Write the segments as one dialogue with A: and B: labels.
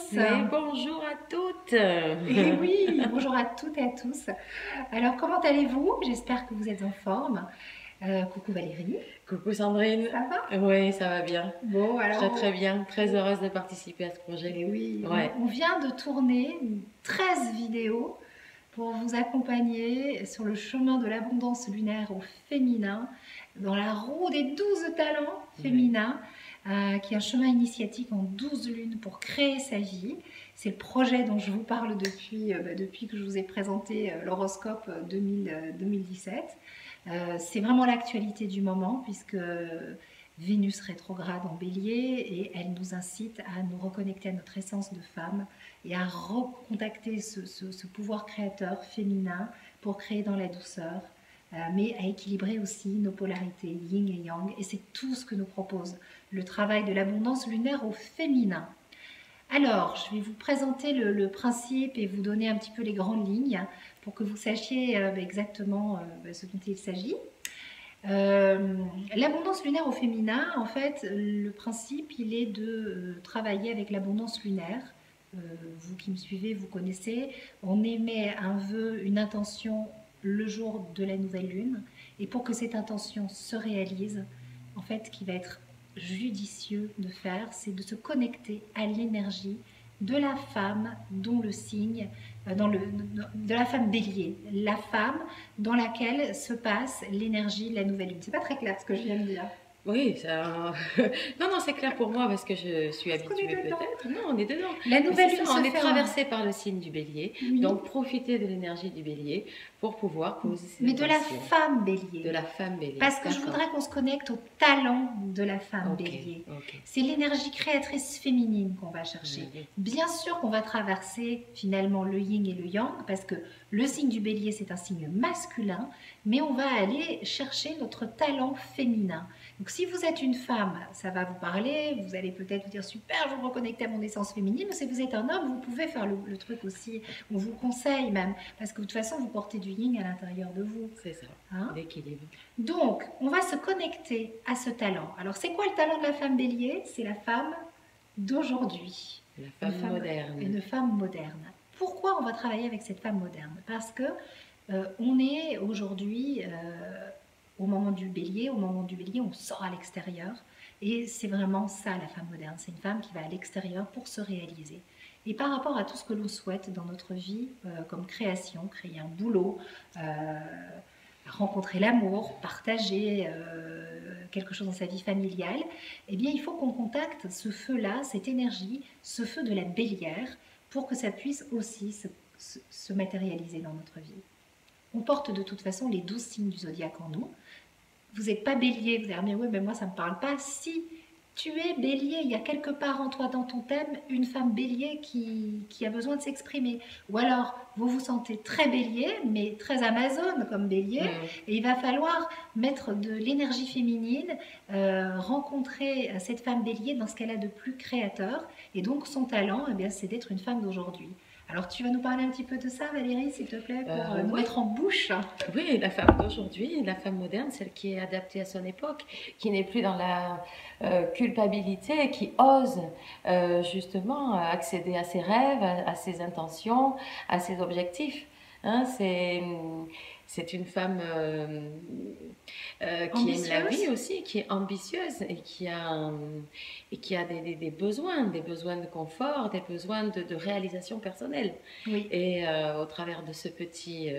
A: tous.
B: Mais bonjour à toutes.
A: Et oui, bonjour à toutes et à tous. Alors, comment allez-vous? J'espère que vous êtes en forme. Coucou Valérie,
B: Coucou Sandrine.
A: ça va?
B: Oui, ça va bien.
A: Bon,
B: Très
A: alors,
B: très bien. Très heureuse de participer à ce projet.
A: et oui,
B: Ouais.
A: on vient de tourner 13 vidéos pour vous accompagner sur le chemin de l'abondance lunaire au féminin, dans la roue des 12 talents féminins, qui est un chemin initiatique en 12 lunes pour créer sa vie. C'est le projet dont je vous parle depuis que je vous ai présenté l'horoscope 2017. C'est vraiment l'actualité du moment puisque Vénus rétrograde en bélier et elle nous incite à nous reconnecter à notre essence de femme et à recontacter ce pouvoir créateur féminin pour créer dans la douceur, mais à équilibrer aussi nos polarités yin et yang. Et c'est tout ce que nous propose le travail de l'abondance lunaire au féminin. Alors, je vais vous présenter le principe et vous donner un petit peu les grandes lignes pour que vous sachiez exactement ce dont il s'agit. L'abondance lunaire au féminin, en fait, le principe, il est de travailler avec l'abondance lunaire. Vous qui me suivez, vous connaissez. On émet un vœu, une intention le jour de la nouvelle lune. Et pour que cette intention se réalise, en fait, ce qui va être judicieux de faire, c'est de se connecter à l'énergie de la femme dont le signe, de la femme bélier, la femme dans laquelle se passe l'énergie de la nouvelle lune. C'est pas très clair ce que je viens de dire.
B: Oui, ça. Non, non, c'est clair pour moi parce que je suis
A: Est-ce qu'on est
B: habituée
A: dedans?
B: peut-être. Non, on est dedans.
A: La nouvelle
B: C'est
A: lune
B: ça, on
A: se
B: est
A: fait
B: traversé par le signe du bélier.
A: Oui.
B: Donc profitez de l'énergie du bélier pour pouvoir poser ses
A: Mais de la
B: intentions.
A: femme bélier.
B: De la femme bélier.
A: Parce que je voudrais qu'on se connecte au talent de la femme
B: Ok,
A: bélier.
B: ok.
A: C'est l'énergie créatrice féminine qu'on va chercher.
B: Oui.
A: Bien sûr qu'on va traverser finalement le yin et le yang, parce que le signe du bélier, c'est un signe masculin, mais on va aller chercher notre talent féminin. Donc si vous êtes une femme, ça va vous parler, vous allez peut-être vous dire super, je me reconnecte à mon essence féminine, mais si vous êtes un homme, vous pouvez faire le truc aussi, on vous conseille même, parce que de toute façon, vous portez du yin à l'intérieur de vous.
B: C'est ça,
A: Hein?
B: l'équilibre.
A: Donc, on va se connecter à ce talent. Alors, c'est quoi le talent de la femme bélier? C'est la femme d'aujourd'hui.
B: La femme moderne.
A: Une femme moderne. Pourquoi on va travailler avec cette femme moderne? Parce que on est aujourd'hui au moment du bélier. Au moment du bélier, on sort à l'extérieur. Et c'est vraiment ça, la femme moderne. C'est une femme qui va à l'extérieur pour se réaliser. Et par rapport à tout ce que l'on souhaite dans notre vie, comme création, créer un boulot, rencontrer l'amour, partager quelque chose dans sa vie familiale, eh bien il faut qu'on contacte ce feu-là, cette énergie, ce feu de la bélière, pour que ça puisse aussi se matérialiser dans notre vie. On porte de toute façon les 12 signes du zodiaque en nous. Vous n'êtes pas bélier, vous allez dire oui mais moi ça ne me parle pas. Si tu es bélier, il y a quelque part en toi, dans ton thème, une femme bélier qui a besoin de s'exprimer. Ou alors, vous vous sentez très bélier, mais très amazone comme bélier, et il va falloir mettre de l'énergie féminine, rencontrer cette femme bélier dans ce qu'elle a de plus créateur, et donc son talent, eh bien, c'est d'être une femme d'aujourd'hui. Alors tu vas nous parler un petit peu de ça, Valérie, s'il te plaît, pour nous mettre en bouche.
B: Oui, la femme d'aujourd'hui, la femme moderne, celle qui est adaptée à son époque, qui n'est plus dans la culpabilité, qui ose justement accéder à ses rêves, à ses intentions, à ses objectifs. Hein, c'est une femme qui aime la vie aussi, qui est ambitieuse et qui a des besoins de confort, des besoins de réalisation personnelle.
A: Oui.
B: Et au travers de ce petit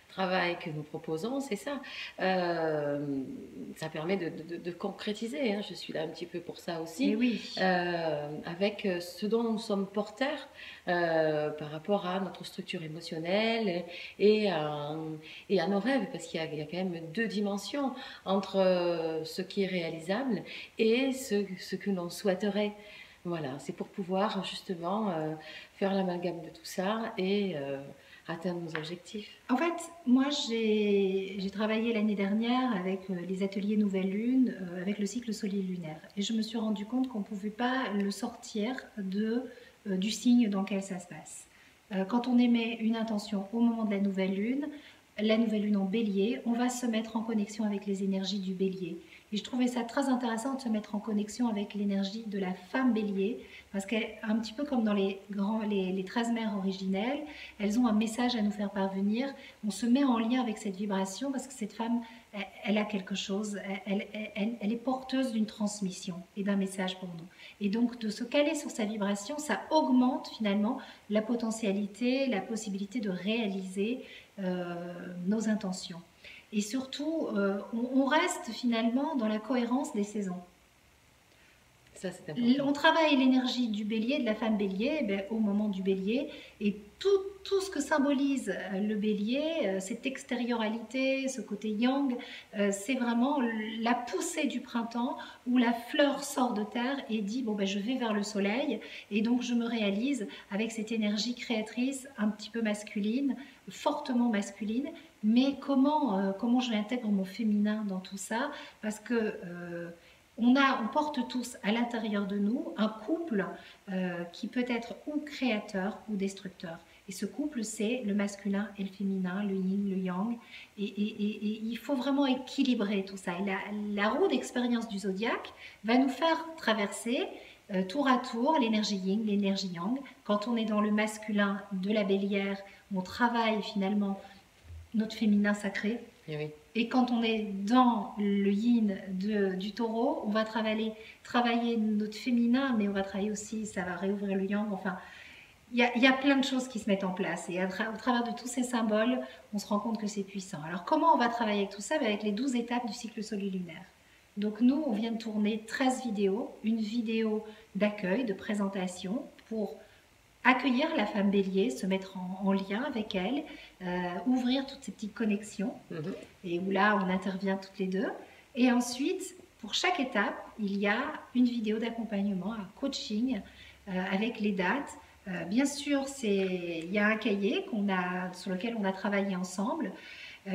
B: travail que nous proposons, c'est ça. Ça permet de concrétiser. Hein. Je suis là un petit peu pour ça aussi.
A: Oui.
B: Avec ce dont nous sommes porteurs par rapport à notre structure émotionnelle et à nos rêves, parce qu'il y a quand même deux dimensions entre ce qui est réalisable et ce que l'on souhaiterait. Voilà, c'est pour pouvoir justement faire l'amalgame de tout ça et atteindre nos objectifs.
A: En fait, moi j'ai travaillé l'année dernière avec les ateliers Nouvelle Lune, avec le cycle solaire lunaire. Et je me suis rendu compte qu'on ne pouvait pas le sortir du signe dans lequel ça se passe. Quand on émet une intention au moment de la nouvelle lune en bélier, on va se mettre en connexion avec les énergies du bélier. Et je trouvais ça très intéressant de se mettre en connexion avec l'énergie de la femme bélier, parce qu'un petit peu comme dans les 13 mères originelles, elles ont un message à nous faire parvenir. On se met en lien avec cette vibration parce que cette femme, elle a quelque chose, elle est porteuse d'une transmission et d'un message pour nous. Et donc de se caler sur sa vibration, ça augmente finalement la potentialité, la possibilité de réaliser nos intentions. Et surtout, on reste finalement dans la cohérence des saisons.
B: Ça, c'est important.
A: On travaille l'énergie du bélier, de la femme bélier, au moment du bélier, et tout ce que symbolise le bélier, cette extérioralité, ce côté yang, c'est vraiment la poussée du printemps où la fleur sort de terre et dit bon je vais vers le soleil, et donc je me réalise avec cette énergie créatrice un petit peu masculine, fortement masculine, mais comment je l'intègre mon féminin dans tout ça, parce que on porte tous à l'intérieur de nous un couple qui peut être ou créateur ou destructeur. Et ce couple, c'est le masculin et le féminin, le yin, le yang. Et il faut vraiment équilibrer tout ça. Et la roue d'expérience du zodiaque va nous faire traverser tour à tour l'énergie yin, l'énergie yang. Quand on est dans le masculin de la bélière, on travaille finalement notre féminin sacré.
B: Et oui.
A: Et quand on est dans le yin du taureau, on va travailler notre féminin, mais on va travailler aussi, ça va réouvrir le yang. Enfin, il y a plein de choses qui se mettent en place. Et au travers de tous ces symboles, on se rend compte que c'est puissant. Alors, comment on va travailler avec tout ça? Avec les 12 étapes du cycle solaire. Donc, nous, on vient de tourner 13 vidéos. Une vidéo d'accueil, de présentation, pour accueillir la femme bélier, se mettre en lien avec elle, ouvrir toutes ces petites connexions, et où là on intervient toutes les deux. Et ensuite, pour chaque étape, il y a une vidéo d'accompagnement, un coaching avec les dates. Bien sûr, il y a un cahier sur lequel on a travaillé ensemble.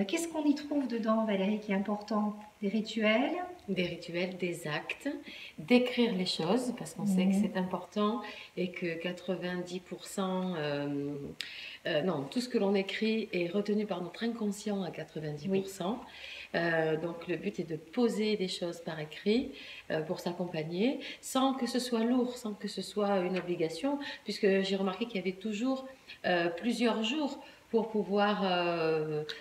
A: Qu'est-ce qu'on y trouve dedans, Valérie, qui est important? Des rituels,
B: des actes, d'écrire les choses, parce qu'on sait que c'est important et que 90%, non, tout ce que l'on écrit est retenu par notre inconscient à 90%. Oui. Donc le but est de poser des choses par écrit pour s'accompagner, sans que ce soit lourd, sans que ce soit une obligation, puisque j'ai remarqué qu'il y avait toujours plusieurs jours pour pouvoir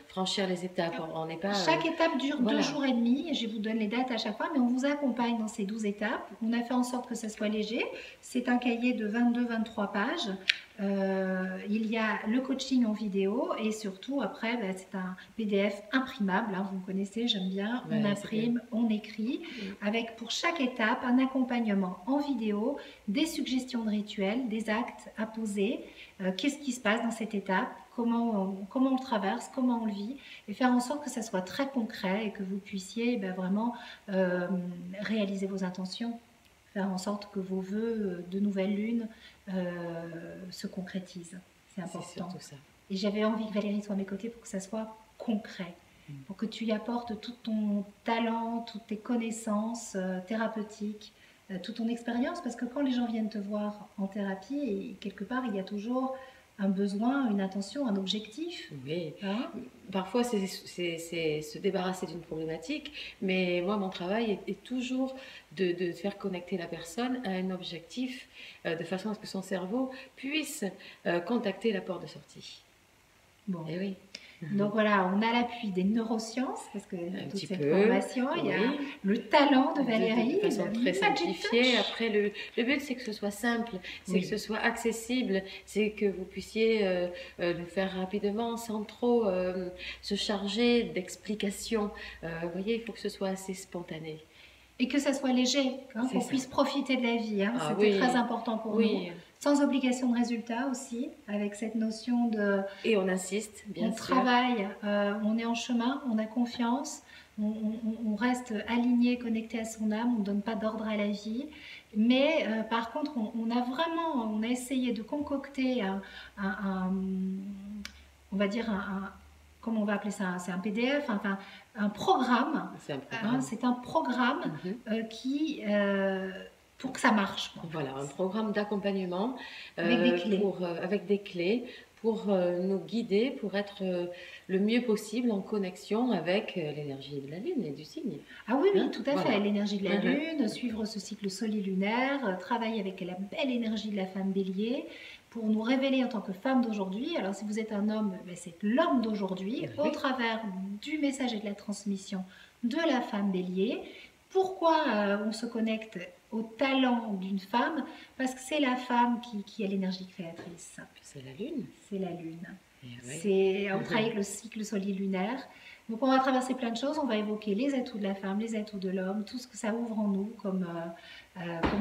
B: franchir les étapes. On n'est pas,
A: chaque étape dure 2 jours et demi, et je vous donne les dates à chaque fois, mais on vous accompagne dans ces 12 étapes. On a fait en sorte que ça soit léger. C'est un cahier de 22-23 pages. Il y a le coaching en vidéo, et surtout après c'est un PDF imprimable, hein, vous me connaissez, j'aime bien, on imprime, on écrit, avec pour chaque étape un accompagnement en vidéo, des suggestions de rituels, des actes à poser, qu'est-ce qui se passe dans cette étape, comment on le traverse, comment on le vit, et faire en sorte que ça soit très concret et que vous puissiez vraiment réaliser vos intentions, faire en sorte que vos vœux de nouvelle lune se concrétisent. C'est important. C'est surtout ça. Et j'avais envie que Valérie soit à mes côtés pour que ça soit concret, pour que tu y apportes tout ton talent, toutes tes connaissances thérapeutiques, toute ton expérience, parce que quand les gens viennent te voir en thérapie, quelque part il y a toujours un besoin, une intention, un objectif.
B: Oui. Hein? Parfois, c'est se débarrasser d'une problématique, mais moi, mon travail est toujours de faire connecter la personne à un objectif, de façon à ce que son cerveau puisse contacter la porte de sortie.
A: Bon. Et oui. Donc voilà, on a l'appui des neurosciences, parce que toute cette formation, il y a le talent de Valérie.
B: De façon très simplifiée. Après, le but, c'est que ce soit simple, c'est que ce soit accessible, c'est que vous puissiez le faire rapidement, sans trop se charger d'explications. Vous voyez, il faut que ce soit assez spontané.
A: Et que ça soit léger, hein, qu'on puisse profiter de la vie. Hein. C'était très important pour nous. Sans obligation de résultat aussi, avec cette notion de...
B: Et on insiste, bien sûr.
A: On travaille, on est en chemin, on a confiance, on reste aligné, connecté à son âme, on ne donne pas d'ordre à la vie. Mais par contre, on a essayé de concocter on va dire comment on va appeler ça, c'est un PDF, enfin un programme. C'est un programme qui... pour que ça marche.
B: Voilà, un programme d'accompagnement
A: avec des clés.
B: Avec des clés pour nous guider, pour être le mieux possible en connexion avec l'énergie de la Lune et du signe.
A: Ah oui, oui,
B: Hein?
A: tout à
B: Voilà.
A: fait. L'énergie de la
B: Mhm.
A: Lune, suivre ce cycle solilunaire, travailler avec la belle énergie de la femme bélier pour nous révéler en tant que femme d'aujourd'hui. Alors si vous êtes un homme, ben, c'est l'homme d'aujourd'hui
B: Oui.
A: au travers du message et de la transmission de la femme bélier. Pourquoi on se connecte au talent d'une femme? Parce que c'est la femme qui a l'énergie créatrice.
B: C'est la Lune.
A: C'est la Lune.
B: Eh oui.
A: On travaille avec le cycle solilunaire. Donc on va traverser plein de choses, on va évoquer les atouts de la femme, les atouts de l'homme, tout ce que ça ouvre en nous comme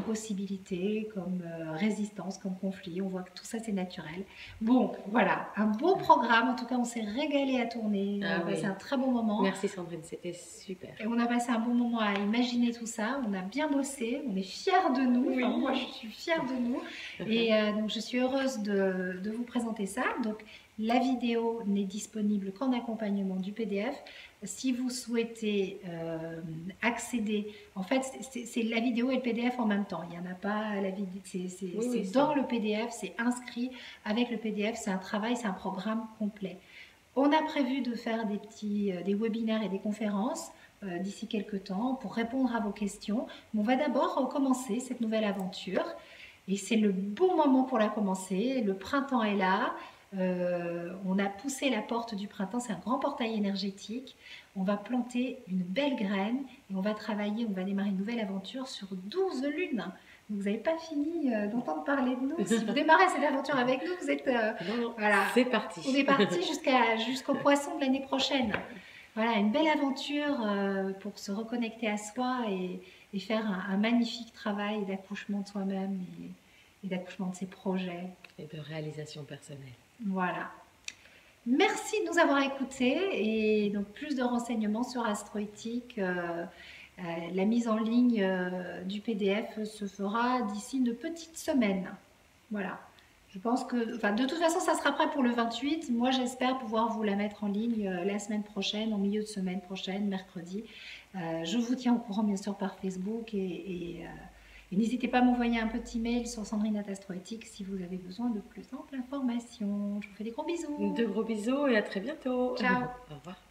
A: possibilité, comme résistance, comme conflit. On voit que tout ça c'est naturel. Bon, voilà, un beau programme. En tout cas, on s'est régalé à tourner.
B: Ah
A: On a passé
B: oui.
A: un très bon moment.
B: Merci Sandrine, c'était super.
A: Et on a passé un bon moment à imaginer tout ça. On a bien bossé. On est fiers de nous.
B: Oui.
A: Enfin, moi, je suis fière de nous. Et donc, je suis heureuse de vous présenter ça. Donc, la vidéo n'est disponible qu'en accompagnement du PDF. Si vous souhaitez accéder, en fait, c'est la vidéo et le PDF en même temps. Il n'y en a pas la vidéo. C'est dans le PDF, c'est inscrit avec le PDF. C'est un travail, c'est un programme complet. On a prévu de faire des webinaires et des conférences d'ici quelques temps pour répondre à vos questions. Mais on va d'abord commencer cette nouvelle aventure. Et c'est le bon moment pour la commencer. Le printemps est là. On a poussé la porte du printemps, c'est un grand portail énergétique. On va planter une belle graine et on va travailler, on va démarrer une nouvelle aventure sur 12 lunes. Vous n'avez pas fini d'entendre parler de nous. Si vous démarrez cette aventure avec nous, vous êtes...
B: voilà, c'est parti.
A: On est parti jusqu'au poisson de l'année prochaine. Voilà, une belle aventure pour se reconnecter à soi et faire un magnifique travail d'accouchement de soi-même et d'accouchement de ses projets.
B: Et de réalisation personnelle.
A: Voilà. Merci de nous avoir écoutés et donc plus de renseignements sur Astroéthique. La mise en ligne du PDF se fera d'ici une petite semaine. Voilà. Je pense que, enfin, de toute façon, ça sera prêt pour le 28. Moi, j'espère pouvoir vous la mettre en ligne la semaine prochaine, en milieu de semaine prochaine, mercredi. Je vous tiens au courant, bien sûr, par Facebook et n'hésitez pas à m'envoyer un petit mail sur Sandrine@astroéthique si vous avez besoin de plus ample information. Je vous fais des gros bisous.
B: De gros bisous et à très bientôt.
A: Ciao.
B: Au revoir.